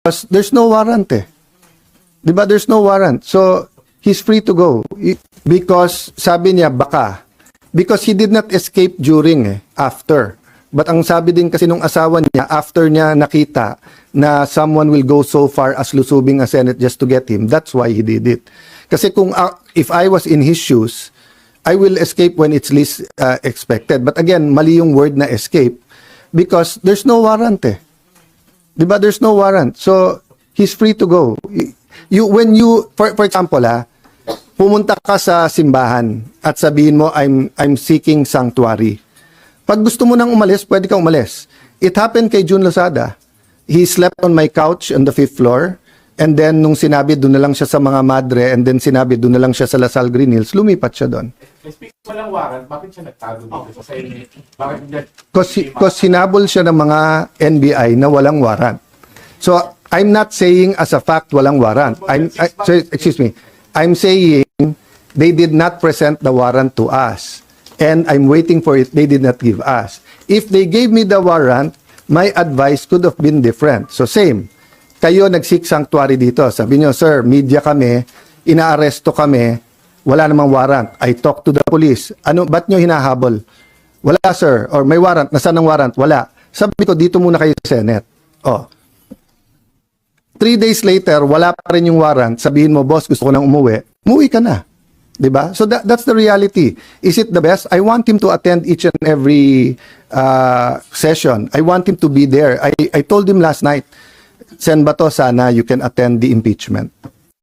Because there's no warrant eh. Diba, there's no warrant. So, he's free to go. Because, sabi niya, baka. Because he did not escape during after. But ang sabi din kasi nung asawa niya, after niya nakita na someone will go so far as lusubing a Senate just to get him, that's why he did it. Kasi kung, if I was in his shoes, I will escape when it's least expected. But again, mali yung word na escape because there's no warrant eh. Diba, there's no warrant. So, he's free to go. When you, for example pumunta ka sa simbahan at sabihin mo, I'm seeking sanctuary. Pag gusto mo nang umalis, pwede kang umalis. It happened kay June Lozada. He slept on my couch on the 5th floor. And then, nung sinabi, doon na lang siya sa mga madre. And then, sinabi, doon na lang siya sa Lasal Green Hills. Lumipat siya doon. Speaking walang warrant, bakit siya nagtago dito sa inyo? Bakit Because hinabol siya ng mga NBI na walang warrant. So, I'm not saying as a fact walang warrant. Excuse me. I'm saying they did not present the warrant to us. And I'm waiting for it. They did not give us. If they gave me the warrant, my advice could have been different. So same. Kayo nag-seek sanctuary dito. Sabi nyo, sir, media kami, inaaresto kami, wala namang warrant. I talk to the police. Ba't nyo hinahabol? Wala, sir. Or may warrant. Nasaan ang warrant? Wala. Sabi ko, dito muna kayo sa Senate. 3 days later, wala pa rin yung warrant. Sabihin mo, boss, gusto ko nang umuwi. Umuwi ka na. Diba? So that's the reality. Is it the best? I want him to attend each and every session. I want him to be there. I told him last night, Sen Bato, sana you can attend the impeachment.